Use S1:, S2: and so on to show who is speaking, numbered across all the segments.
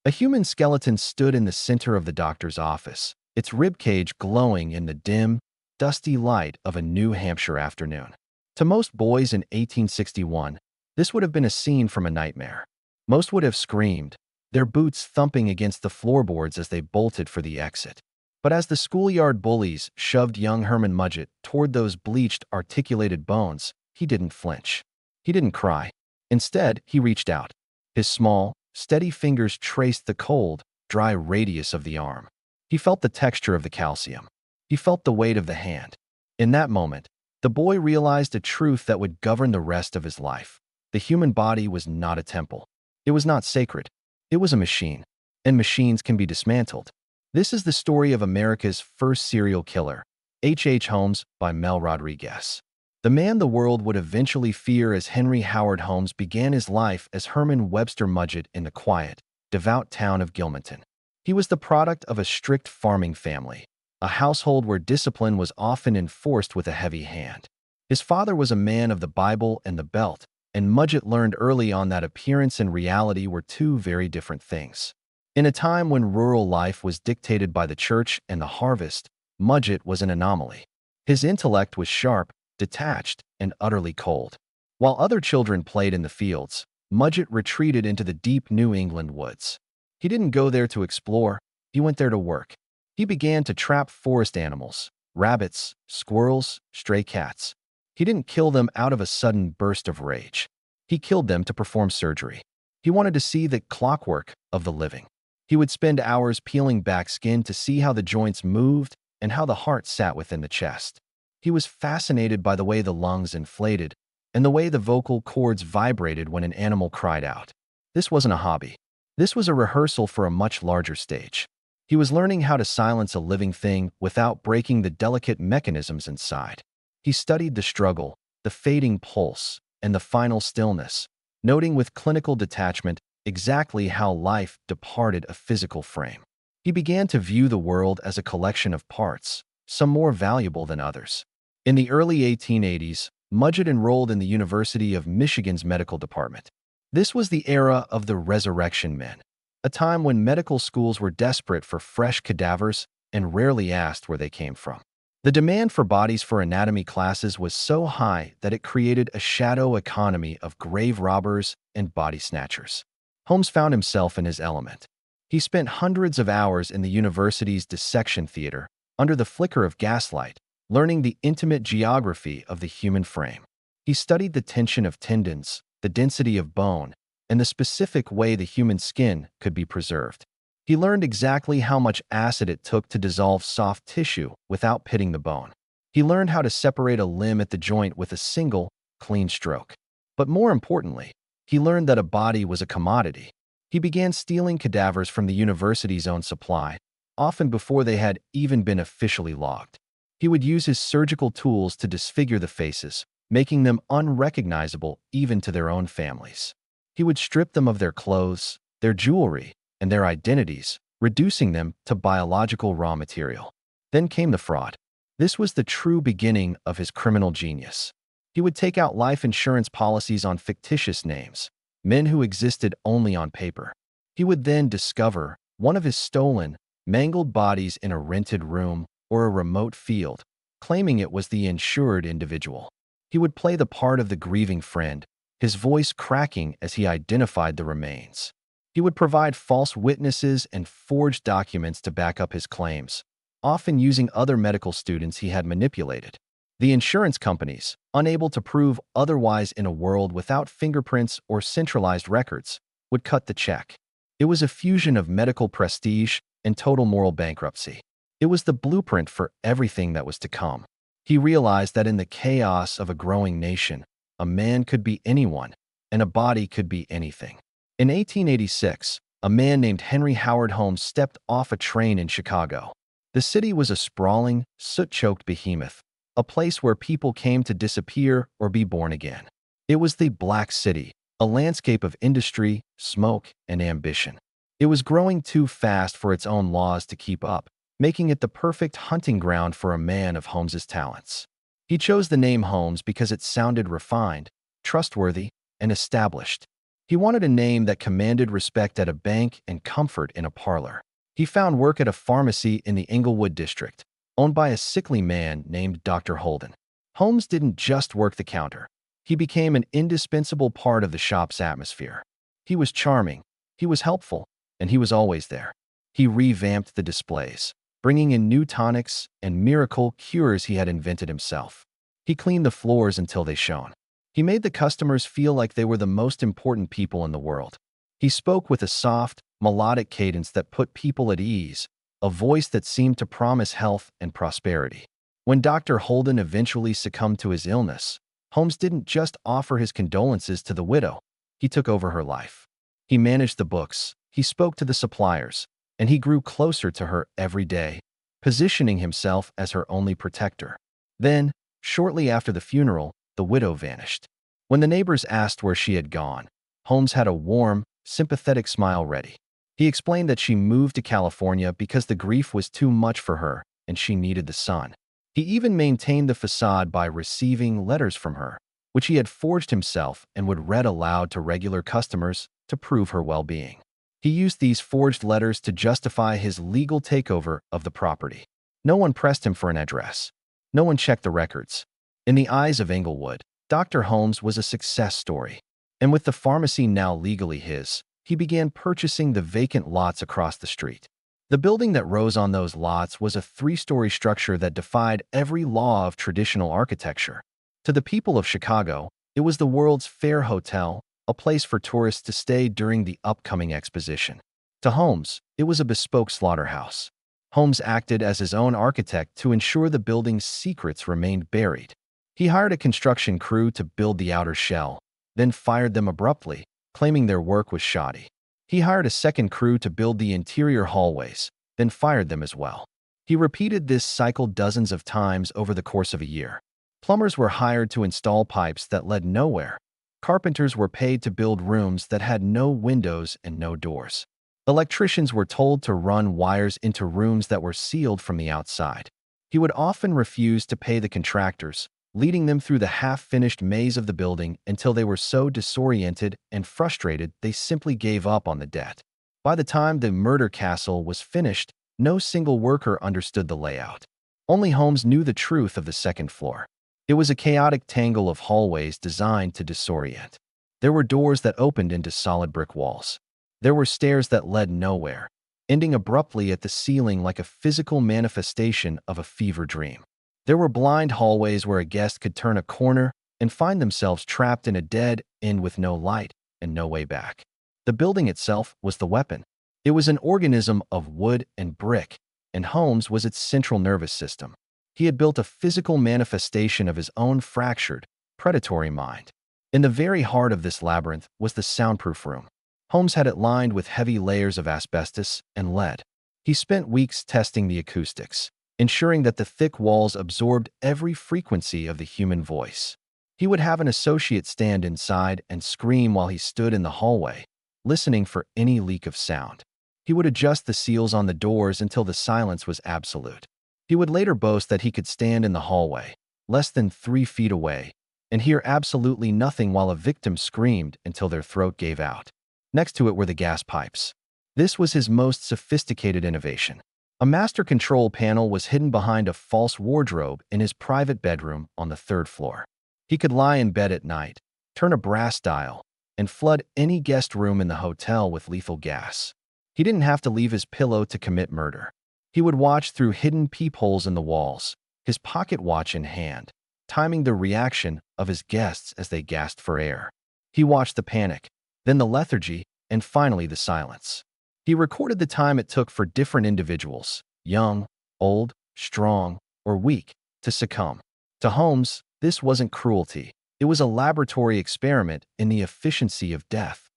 S1: A human skeleton stood in the center of the doctor's office, its ribcage glowing in the dim, dusty light of a New Hampshire afternoon. To most boys in 1861, this would have been a scene from a nightmare. Most would have screamed, their boots thumping against the floorboards as they bolted for the exit. But as the schoolyard bullies shoved young Herman Mudgett toward those bleached, articulated bones, he didn't flinch. He didn't cry. Instead, he reached out. His small, steady fingers traced the cold, dry radius of the arm. He felt the texture of the calcium. He felt the weight of the hand. In that moment, the boy realized a truth that would govern the rest of his life. The human body was not a temple. It was not sacred. It was a machine. And machines can be dismantled. This is the story of America's first serial killer, H. Holmes, by Mel Rodriguez. The man the world would eventually fear as Henry Howard Holmes began his life as Herman Webster Mudgett in the quiet, devout town of Gilmanton. He was the product of a strict farming family, a household where discipline was often enforced with a heavy hand. His father was a man of the Bible and the belt, and Mudgett learned early on that appearance and reality were two very different things. In a time when rural life was dictated by the church and the harvest, Mudgett was an anomaly. His intellect was sharp, detached, and utterly cold. While other children played in the fields, Mudgett retreated into the deep New England woods. He didn't go there to explore, he went there to work. He began to trap forest animals, rabbits, squirrels, stray cats. He didn't kill them out of a sudden burst of rage. He killed them to perform surgery. He wanted to see the clockwork of the living. He would spend hours peeling back skin to see how the joints moved and how the heart sat within the chest. He was fascinated by the way the lungs inflated and the way the vocal cords vibrated when an animal cried out. This wasn't a hobby. This was a rehearsal for a much larger stage. He was learning how to silence a living thing without breaking the delicate mechanisms inside. He studied the struggle, the fading pulse, and the final stillness, noting with clinical detachment exactly how life departed a physical frame. He began to view the world as a collection of parts, some more valuable than others. In the early 1880s, Mudgett enrolled in the University of Michigan's medical department. This was the era of the resurrection men, a time when medical schools were desperate for fresh cadavers and rarely asked where they came from. The demand for bodies for anatomy classes was so high that it created a shadow economy of grave robbers and body snatchers. Holmes found himself in his element. He spent hundreds of hours in the university's dissection theater, under the flicker of gaslight, learning the intimate geography of the human frame. He studied the tension of tendons, the density of bone, and the specific way the human skin could be preserved. He learned exactly how much acid it took to dissolve soft tissue without pitting the bone. He learned how to separate a limb at the joint with a single, clean stroke. But more importantly, he learned that a body was a commodity. He began stealing cadavers from the university's own supply, often before they had even been officially logged. He would use his surgical tools to disfigure the faces, making them unrecognizable even to their own families. He would strip them of their clothes, their jewelry, and their identities, reducing them to biological raw material. Then came the fraud. This was the true beginning of his criminal genius. He would take out life insurance policies on fictitious names, men who existed only on paper. He would then discover one of his stolen, mangled bodies in a rented room or a remote field, claiming it was the insured individual. He would play the part of the grieving friend, his voice cracking as he identified the remains. He would provide false witnesses and forged documents to back up his claims, often using other medical students he had manipulated. The insurance companies, unable to prove otherwise in a world without fingerprints or centralized records, would cut the check. It was a fusion of medical prestige and total moral bankruptcy. It was the blueprint for everything that was to come. He realized that in the chaos of a growing nation, a man could be anyone, and a body could be anything. In 1886, a man named Henry Howard Holmes stepped off a train in Chicago. The city was a sprawling, soot-choked behemoth, a place where people came to disappear or be born again. It was the Black City, a landscape of industry, smoke, and ambition. It was growing too fast for its own laws to keep up, making it the perfect hunting ground for a man of Holmes's talents. He chose the name Holmes because it sounded refined, trustworthy, and established. He wanted a name that commanded respect at a bank and comfort in a parlor. He found work at a pharmacy in the Englewood district, owned by a sickly man named Dr. Holden. Holmes didn't just work the counter. He became an indispensable part of the shop's atmosphere. He was charming, he was helpful, and he was always there. He revamped the displays, bringing in new tonics and miracle cures he had invented himself. He cleaned the floors until they shone. He made the customers feel like they were the most important people in the world. He spoke with a soft, melodic cadence that put people at ease, a voice that seemed to promise health and prosperity. When Dr. Holden eventually succumbed to his illness, Holmes didn't just offer his condolences to the widow. He took over her life. He managed the books, he spoke to the suppliers, and he grew closer to her every day, positioning himself as her only protector. Then, shortly after the funeral, the widow vanished. When the neighbors asked where she had gone, Holmes had a warm, sympathetic smile ready. He explained that she moved to California because the grief was too much for her and she needed the sun. He even maintained the facade by receiving letters from her, which he had forged himself and would read aloud to regular customers to prove her well-being. He used these forged letters to justify his legal takeover of the property. No one pressed him for an address. No one checked the records. In the eyes of Englewood, Dr. Holmes was a success story. And with the pharmacy now legally his, he began purchasing the vacant lots across the street. The building that rose on those lots was a 3-story structure that defied every law of traditional architecture. To the people of Chicago, it was the World's Fair Hotel, a place for tourists to stay during the upcoming exposition. To Holmes, it was a bespoke slaughterhouse. Holmes acted as his own architect to ensure the building's secrets remained buried. He hired a construction crew to build the outer shell, then fired them abruptly, claiming their work was shoddy. He hired a second crew to build the interior hallways, then fired them as well. He repeated this cycle dozens of times over the course of a year. Plumbers were hired to install pipes that led nowhere. Carpenters were paid to build rooms that had no windows and no doors. Electricians were told to run wires into rooms that were sealed from the outside. He would often refuse to pay the contractors, leading them through the half-finished maze of the building until they were so disoriented and frustrated they simply gave up on the debt. By the time the murder castle was finished, no single worker understood the layout. Only Holmes knew the truth of the second floor. It was a chaotic tangle of hallways designed to disorient. There were doors that opened into solid brick walls. There were stairs that led nowhere, ending abruptly at the ceiling like a physical manifestation of a fever dream. There were blind hallways where a guest could turn a corner and find themselves trapped in a dead end with no light and no way back. The building itself was the weapon. It was an organism of wood and brick, and Holmes was its central nervous system. He had built a physical manifestation of his own fractured, predatory mind. In the very heart of this labyrinth was the soundproof room. Holmes had it lined with heavy layers of asbestos and lead. He spent weeks testing the acoustics, ensuring that the thick walls absorbed every frequency of the human voice. He would have an associate stand inside and scream while he stood in the hallway, listening for any leak of sound. He would adjust the seals on the doors until the silence was absolute. He would later boast that he could stand in the hallway, less than 3 feet away, and hear absolutely nothing while a victim screamed until their throat gave out. Next to it were the gas pipes. This was his most sophisticated innovation. A master control panel was hidden behind a false wardrobe in his private bedroom on the 3rd floor. He could lie in bed at night, turn a brass dial, and flood any guest room in the hotel with lethal gas. He didn't have to leave his pillow to commit murder. He would watch through hidden peepholes in the walls, his pocket watch in hand, timing the reaction of his guests as they gasped for air. He watched the panic, then the lethargy, and finally the silence. He recorded the time it took for different individuals, young, old, strong, or weak, to succumb. To Holmes, this wasn't cruelty. It was a laboratory experiment in the efficiency of death.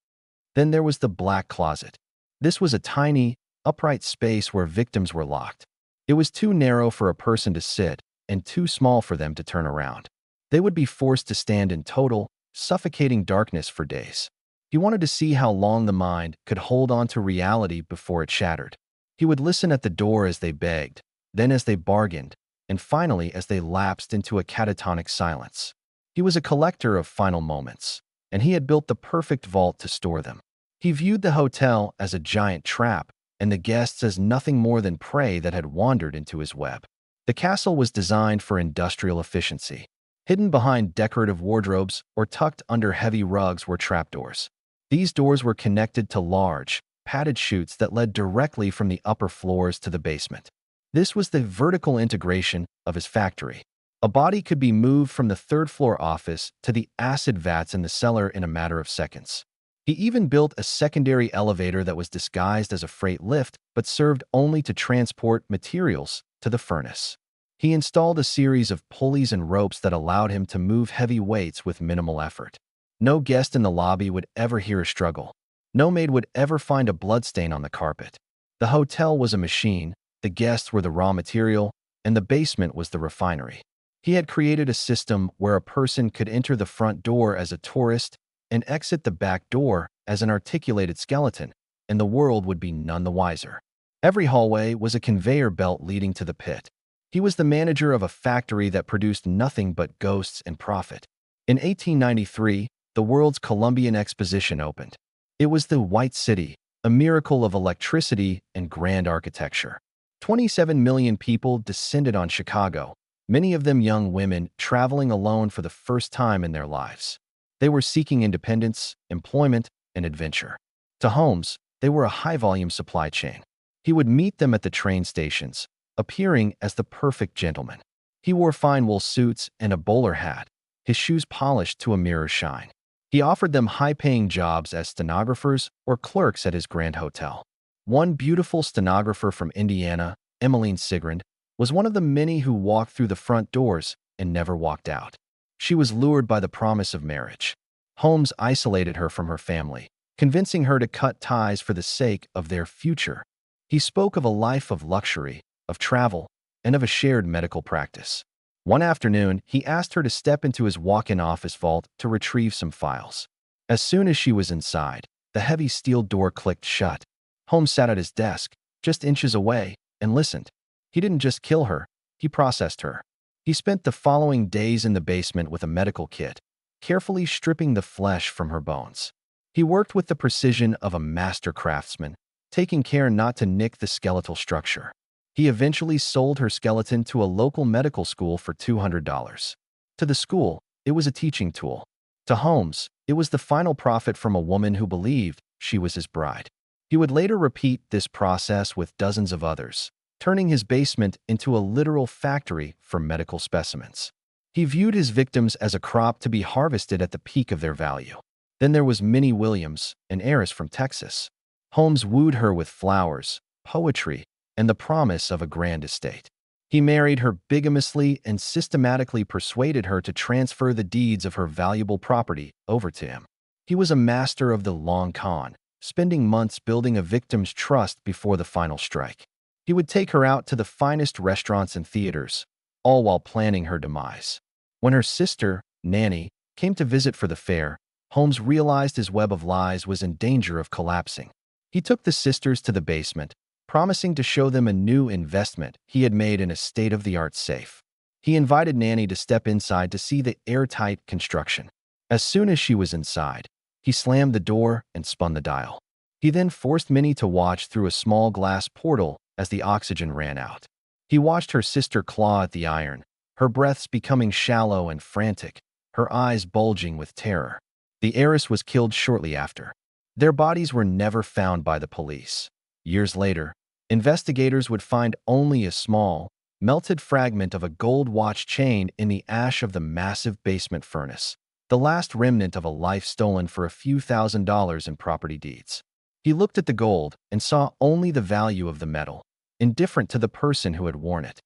S1: Then there was the black closet. This was a tiny, upright space where victims were locked. It was too narrow for a person to sit and too small for them to turn around. They would be forced to stand in total, suffocating darkness for days. He wanted to see how long the mind could hold on to reality before it shattered. He would listen at the door as they begged, then as they bargained, and finally as they lapsed into a catatonic silence. He was a collector of final moments, and he had built the perfect vault to store them. He viewed the hotel as a giant trap, and the guests as nothing more than prey that had wandered into his web. The castle was designed for industrial efficiency. Hidden behind decorative wardrobes or tucked under heavy rugs were trapdoors. These doors were connected to large, padded chutes that led directly from the upper floors to the basement. This was the vertical integration of his factory. A body could be moved from the third-floor office to the acid vats in the cellar in a matter of seconds. He even built a secondary elevator that was disguised as a freight lift but served only to transport materials to the furnace. He installed a series of pulleys and ropes that allowed him to move heavy weights with minimal effort. No guest in the lobby would ever hear a struggle. No maid would ever find a bloodstain on the carpet. The hotel was a machine, the guests were the raw material, and the basement was the refinery. He had created a system where a person could enter the front door as a tourist and exit the back door as an articulated skeleton, and the world would be none the wiser. Every hallway was a conveyor belt leading to the pit. He was the manager of a factory that produced nothing but ghosts and profit. In 1893, the world's Columbian Exposition opened. It was the White City, a miracle of electricity and grand architecture. 27 million people descended on Chicago, many of them young women traveling alone for the first time in their lives. They were seeking independence, employment, and adventure. To Holmes, they were a high-volume supply chain. He would meet them at the train stations, appearing as the perfect gentleman. He wore fine wool suits and a bowler hat, his shoes polished to a mirror shine. He offered them high-paying jobs as stenographers or clerks at his grand hotel. One beautiful stenographer from Indiana, Emmeline Sigrand, was one of the many who walked through the front doors and never walked out. She was lured by the promise of marriage. Holmes isolated her from her family, convincing her to cut ties for the sake of their future. He spoke of a life of luxury, of travel, and of a shared medical practice. One afternoon, he asked her to step into his walk-in office vault to retrieve some files. As soon as she was inside, the heavy steel door clicked shut. Holmes sat at his desk, just inches away, and listened. He didn't just kill her, he processed her. He spent the following days in the basement with a medical kit, carefully stripping the flesh from her bones. He worked with the precision of a master craftsman, taking care not to nick the skeletal structure. He eventually sold her skeleton to a local medical school for $200. To the school, it was a teaching tool. To Holmes, it was the final profit from a woman who believed she was his bride. He would later repeat this process with dozens of others, turning his basement into a literal factory for medical specimens. He viewed his victims as a crop to be harvested at the peak of their value. Then there was Minnie Williams, an heiress from Texas. Holmes wooed her with flowers, poetry, and the promise of a grand estate. He married her bigamously and systematically persuaded her to transfer the deeds of her valuable property over to him. He was a master of the long con, spending months building a victim's trust before the final strike. He would take her out to the finest restaurants and theaters, all while planning her demise. When her sister, Nanny, came to visit for the fair, Holmes realized his web of lies was in danger of collapsing. He took the sisters to the basement, promising to show them a new investment he had made in a state-of-the-art safe. He invited Nanny to step inside to see the airtight construction. As soon as she was inside, he slammed the door and spun the dial. He then forced Minnie to watch through a small glass portal as the oxygen ran out. He watched her sister claw at the iron, her breaths becoming shallow and frantic, her eyes bulging with terror. The heiress was killed shortly after. Their bodies were never found by the police. Years later, investigators would find only a small, melted fragment of a gold watch chain in the ash of the massive basement furnace, the last remnant of a life stolen for a few $1,000s in property deeds. He looked at the gold and saw only the value of the metal, indifferent to the person who had worn it.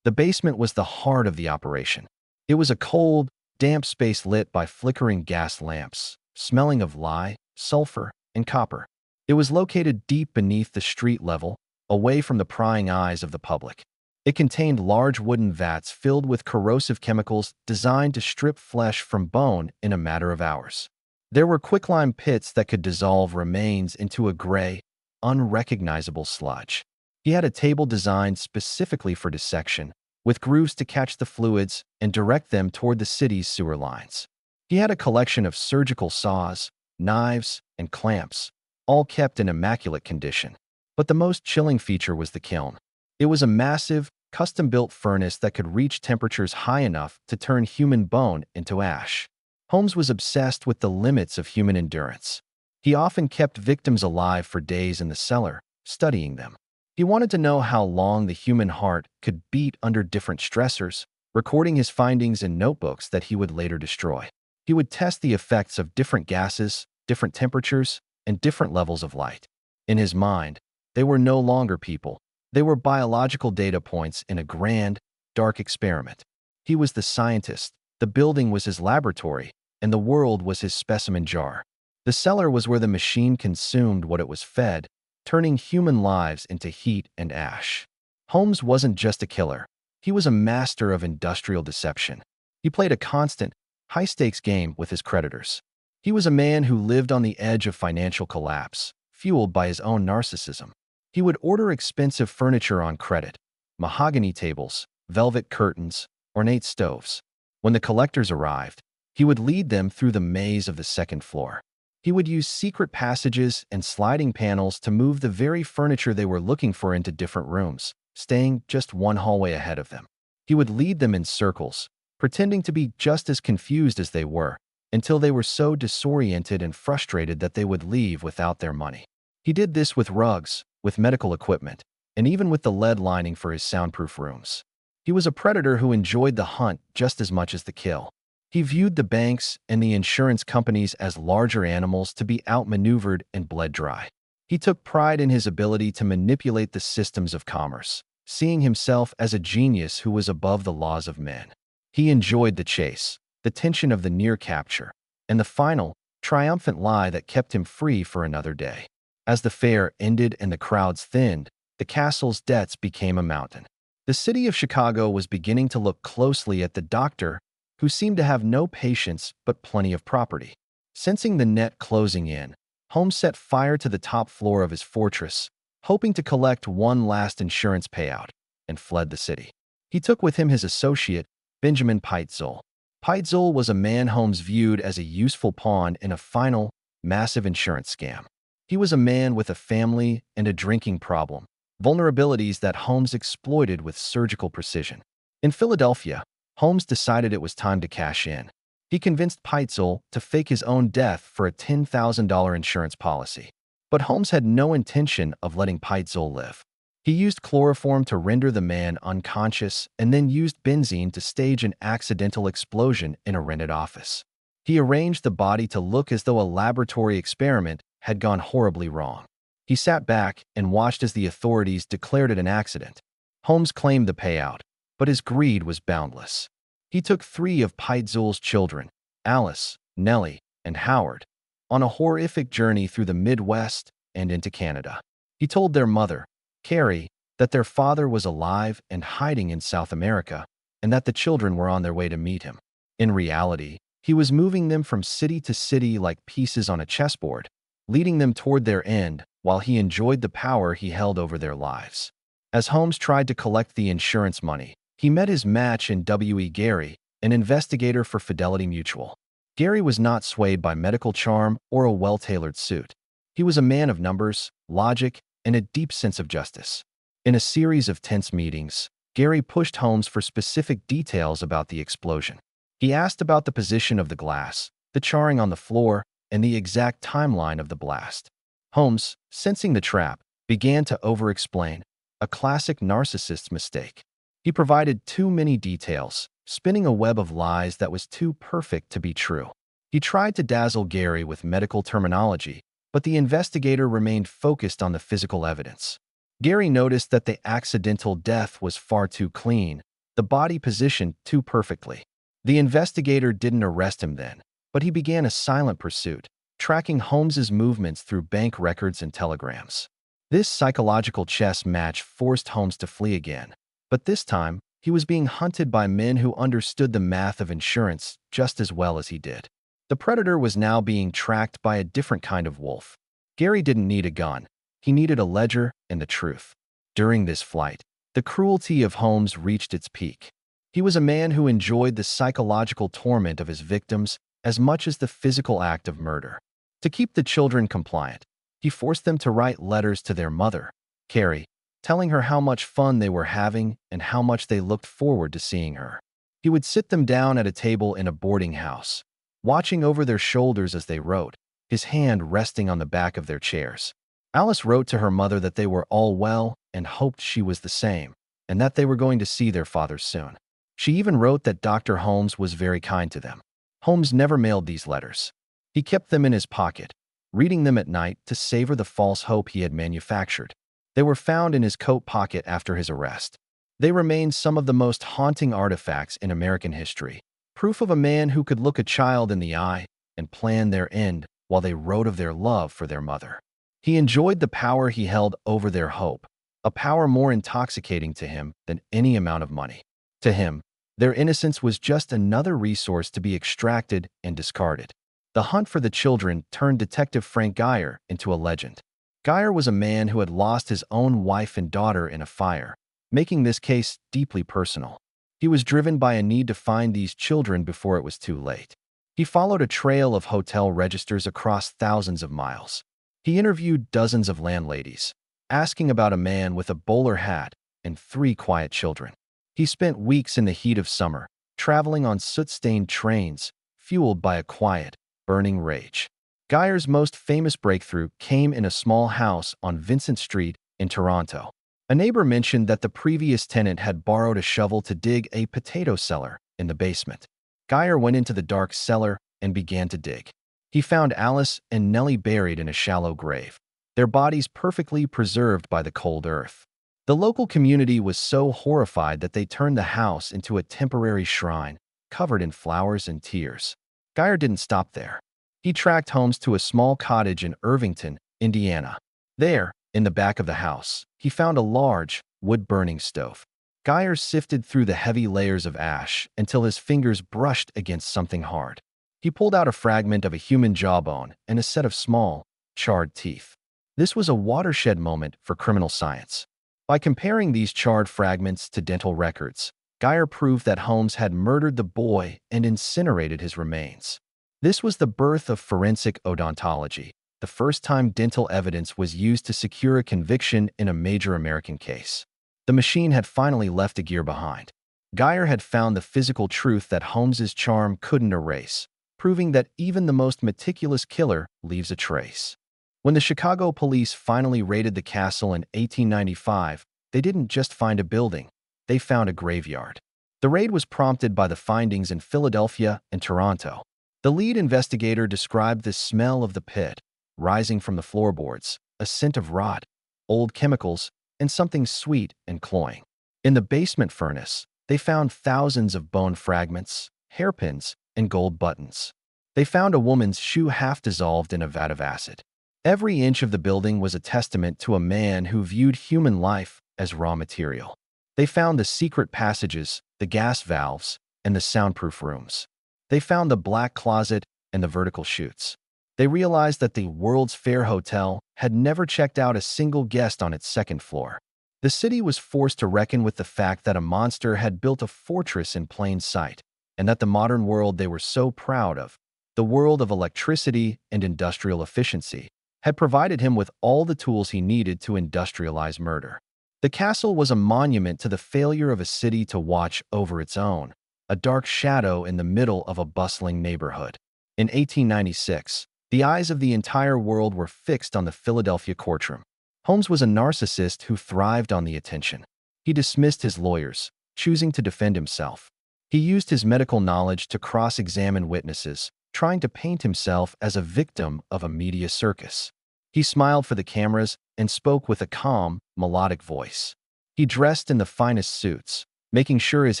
S1: The basement was the heart of the operation. It was a cold, damp space lit by flickering gas lamps, smelling of lye, sulfur, and copper. It was located deep beneath the street level, away from the prying eyes of the public. It contained large wooden vats filled with corrosive chemicals designed to strip flesh from bone in a matter of hours. There were quicklime pits that could dissolve remains into a gray, unrecognizable sludge. He had a table designed specifically for dissection, with grooves to catch the fluids and direct them toward the city's sewer lines. He had a collection of surgical saws, knives, and clamps, all kept in immaculate condition. But the most chilling feature was the kiln. It was a massive, custom-built furnace that could reach temperatures high enough to turn human bone into ash. Holmes was obsessed with the limits of human endurance. He often kept victims alive for days in the cellar, studying them. He wanted to know how long the human heart could beat under different stressors, recording his findings in notebooks that he would later destroy. He would test the effects of different gases, different temperatures, and different levels of light. In his mind, they were no longer people. They were biological data points in a grand, dark experiment. He was the scientist, the building was his laboratory, and the world was his specimen jar. The cellar was where the machine consumed what it was fed, turning human lives into heat and ash. Holmes wasn't just a killer. He was a master of industrial deception. He played a constant, high-stakes game with his creditors. He was a man who lived on the edge of financial collapse, fueled by his own narcissism. He would order expensive furniture on credit, mahogany tables, velvet curtains, ornate stoves. When the collectors arrived, he would lead them through the maze of the second floor. He would use secret passages and sliding panels to move the very furniture they were looking for into different rooms, staying just one hallway ahead of them. He would lead them in circles, pretending to be just as confused as they were, until they were so disoriented and frustrated that they would leave without their money. He did this with rugs, with medical equipment, and even with the lead lining for his soundproof rooms. He was a predator who enjoyed the hunt just as much as the kill. He viewed the banks and the insurance companies as larger animals to be outmaneuvered and bled dry. He took pride in his ability to manipulate the systems of commerce, seeing himself as a genius who was above the laws of men. He enjoyed the chase, the tension of the near capture, and the final, triumphant lie that kept him free for another day. As the fair ended and the crowds thinned, the castle's debts became a mountain. The city of Chicago was beginning to look closely at the doctor, who seemed to have no patience but plenty of property. Sensing the net closing in, Holmes set fire to the top floor of his fortress, hoping to collect one last insurance payout, and fled the city. He took with him his associate, Benjamin Pitezel. Pitezel was a man Holmes viewed as a useful pawn in a final, massive insurance scam. He was a man with a family and a drinking problem, vulnerabilities that Holmes exploited with surgical precision. In Philadelphia, Holmes decided it was time to cash in. He convinced Pitezel to fake his own death for a $10,000 insurance policy. But Holmes had no intention of letting Pitezel live. He used chloroform to render the man unconscious and then used benzene to stage an accidental explosion in a rented office. He arranged the body to look as though a laboratory experiment had gone horribly wrong. He sat back and watched as the authorities declared it an accident. Holmes claimed the payout, but his greed was boundless. He took 3 of Pitezel's children, Alice, Nellie, and Howard, on a horrific journey through the Midwest and into Canada. He told their mother, Carrie, that their father was alive and hiding in South America, and that the children were on their way to meet him. In reality, he was moving them from city to city like pieces on a chessboard, leading them toward their end while he enjoyed the power he held over their lives. As Holmes tried to collect the insurance money, he met his match in W.E. Gary, an investigator for Fidelity Mutual. Gary was not swayed by medical charm or a well-tailored suit. He was a man of numbers, logic, and a deep sense of justice. In a series of tense meetings, Gary pushed Holmes for specific details about the explosion. He asked about the position of the glass, the charring on the floor, and the exact timeline of the blast. Holmes, sensing the trap, began to over-explain, a classic narcissist's mistake. He provided too many details, spinning a web of lies that was too perfect to be true. He tried to dazzle Gary with medical terminology, but the investigator remained focused on the physical evidence. Gary noticed that the accidental death was far too clean, the body positioned too perfectly. The investigator didn't arrest him then, but he began a silent pursuit, tracking Holmes's movements through bank records and telegrams. This psychological chess match forced Holmes to flee again, but this time, he was being hunted by men who understood the math of insurance just as well as he did. The predator was now being tracked by a different kind of wolf. Gary didn't need a gun. He needed a ledger and the truth. During this flight, the cruelty of Holmes reached its peak. He was a man who enjoyed the psychological torment of his victims as much as the physical act of murder. To keep the children compliant, he forced them to write letters to their mother, Carrie, telling her how much fun they were having and how much they looked forward to seeing her. He would sit them down at a table in a boarding house, watching over their shoulders as they wrote, his hand resting on the back of their chairs. Alice wrote to her mother that they were all well and hoped she was the same, and that they were going to see their father soon. She even wrote that Dr. Holmes was very kind to them. Holmes never mailed these letters. He kept them in his pocket, reading them at night to savor the false hope he had manufactured. They were found in his coat pocket after his arrest. They remain some of the most haunting artifacts in American history, proof of a man who could look a child in the eye and plan their end while they wrote of their love for their mother. He enjoyed the power he held over their hope, a power more intoxicating to him than any amount of money. To him, their innocence was just another resource to be extracted and discarded. The hunt for the children turned Detective Frank Geyer into a legend. Geyer was a man who had lost his own wife and daughter in a fire, making this case deeply personal. He was driven by a need to find these children before it was too late. He followed a trail of hotel registers across thousands of miles. He interviewed dozens of landladies, asking about a man with a bowler hat and 3 quiet children. He spent weeks in the heat of summer, traveling on soot-stained trains, fueled by a quiet, burning rage. Geyer's most famous breakthrough came in a small house on Vincent Street in Toronto. A neighbor mentioned that the previous tenant had borrowed a shovel to dig a potato cellar in the basement. Geyer went into the dark cellar and began to dig. He found Alice and Nellie buried in a shallow grave, their bodies perfectly preserved by the cold earth. The local community was so horrified that they turned the house into a temporary shrine, covered in flowers and tears. Geyer didn't stop there. He tracked Holmes to a small cottage in Irvington, Indiana. There, in the back of the house, he found a large, wood-burning stove. Geyer sifted through the heavy layers of ash until his fingers brushed against something hard. He pulled out a fragment of a human jawbone and a set of small, charred teeth. This was a watershed moment for criminal science. By comparing these charred fragments to dental records, Geyer proved that Holmes had murdered the boy and incinerated his remains. This was the birth of forensic odontology, the first time dental evidence was used to secure a conviction in a major American case. The machine had finally left a gear behind. Geyer had found the physical truth that Holmes's charm couldn't erase, proving that even the most meticulous killer leaves a trace. When the Chicago police finally raided the castle in 1895, they didn't just find a building, they found a graveyard. The raid was prompted by the findings in Philadelphia and Toronto. The lead investigator described the smell of the pit, rising from the floorboards, a scent of rot, old chemicals, and something sweet and cloying. In the basement furnace, they found thousands of bone fragments, hairpins, and gold buttons. They found a woman's shoe half dissolved in a vat of acid. Every inch of the building was a testament to a man who viewed human life as raw material. They found the secret passages, the gas valves, and the soundproof rooms. They found the black closet and the vertical chutes. They realized that the World's Fair Hotel had never checked out a single guest on its second floor. The city was forced to reckon with the fact that a monster had built a fortress in plain sight, and that the modern world they were so proud of, the world of electricity and industrial efficiency, had provided him with all the tools he needed to industrialize murder. The castle was a monument to the failure of a city to watch over its own, a dark shadow in the middle of a bustling neighborhood. In 1896, the eyes of the entire world were fixed on the Philadelphia courtroom. Holmes was a narcissist who thrived on the attention. He dismissed his lawyers, choosing to defend himself. He used his medical knowledge to cross-examine witnesses, trying to paint himself as a victim of a media circus. He smiled for the cameras and spoke with a calm, melodic voice. He dressed in the finest suits, making sure his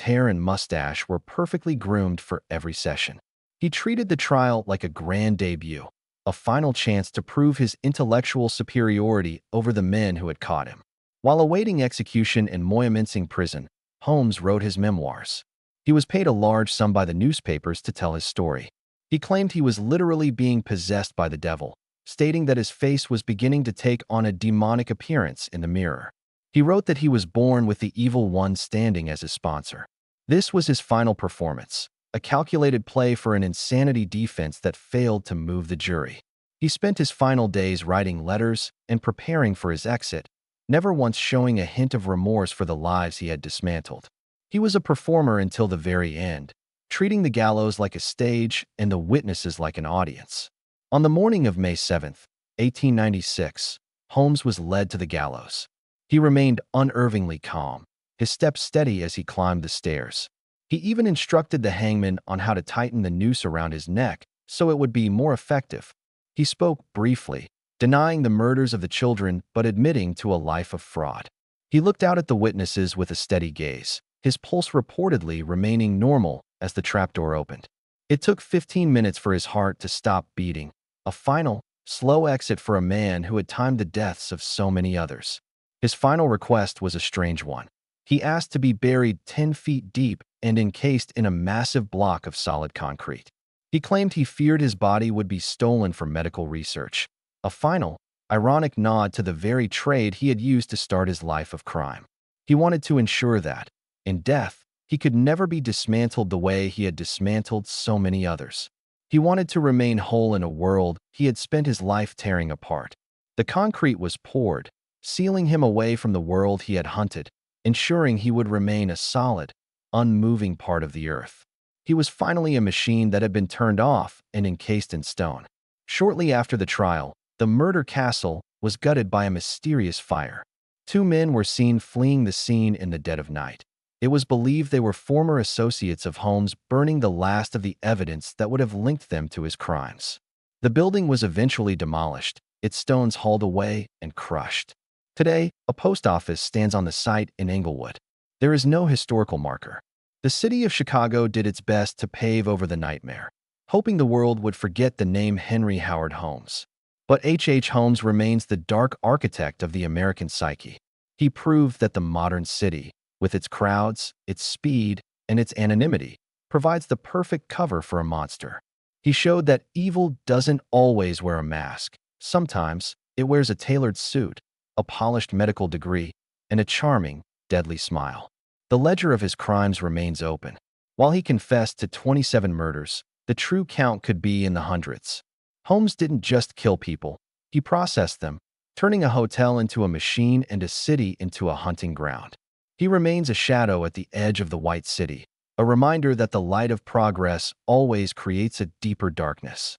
S1: hair and mustache were perfectly groomed for every session. He treated the trial like a grand debut, a final chance to prove his intellectual superiority over the men who had caught him. While awaiting execution in Moyamensing prison, Holmes wrote his memoirs. He was paid a large sum by the newspapers to tell his story. He claimed he was literally being possessed by the devil, stating that his face was beginning to take on a demonic appearance in the mirror. He wrote that he was born with the evil one standing as his sponsor. This was his final performance, a calculated play for an insanity defense that failed to move the jury. He spent his final days writing letters and preparing for his exit, never once showing a hint of remorse for the lives he had dismantled. He was a performer until the very end, treating the gallows like a stage and the witnesses like an audience. On the morning of May 7th, 1896, Holmes was led to the gallows. He remained unervingly calm, his steps steady as he climbed the stairs. He even instructed the hangman on how to tighten the noose around his neck so it would be more effective. He spoke briefly, denying the murders of the children but admitting to a life of fraud. He looked out at the witnesses with a steady gaze, his pulse reportedly remaining normal as the trapdoor opened. It took 15 minutes for his heart to stop beating, a final, slow exit for a man who had timed the deaths of so many others. His final request was a strange one. He asked to be buried 10 feet deep and encased in a massive block of solid concrete. He claimed he feared his body would be stolen for medical research, a final, ironic nod to the very trade he had used to start his life of crime. He wanted to ensure that, in death, he could never be dismantled the way he had dismantled so many others. He wanted to remain whole in a world he had spent his life tearing apart. The concrete was poured, sealing him away from the world he had hunted, ensuring he would remain a solid, unmoving part of the earth. He was finally a machine that had been turned off and encased in stone. Shortly after the trial, the murder castle was gutted by a mysterious fire. 2 men were seen fleeing the scene in the dead of night. It was believed they were former associates of Holmes, burning the last of the evidence that would have linked them to his crimes. The building was eventually demolished, its stones hauled away and crushed. Today, a post office stands on the site in Englewood. There is no historical marker. The city of Chicago did its best to pave over the nightmare, hoping the world would forget the name Henry Howard Holmes. But H. Holmes remains the dark architect of the American psyche. He proved that the modern city, with its crowds, its speed, and its anonymity, provides the perfect cover for a monster. He showed that evil doesn't always wear a mask. Sometimes it wears a tailored suit, a polished medical degree, and a charming, deadly smile. The ledger of his crimes remains open. While he confessed to 27 murders, the true count could be in the hundreds. Holmes didn't just kill people, he processed them, turning a hotel into a machine and a city into a hunting ground. He remains a shadow at the edge of the White City, a reminder that the light of progress always creates a deeper darkness.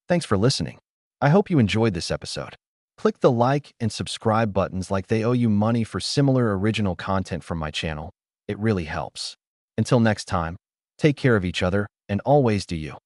S1: Thanks for listening. I hope you enjoyed this episode. Click the like and subscribe buttons like they owe you money for similar original content from my channel. It really helps. Until next time, take care of each other and always do you.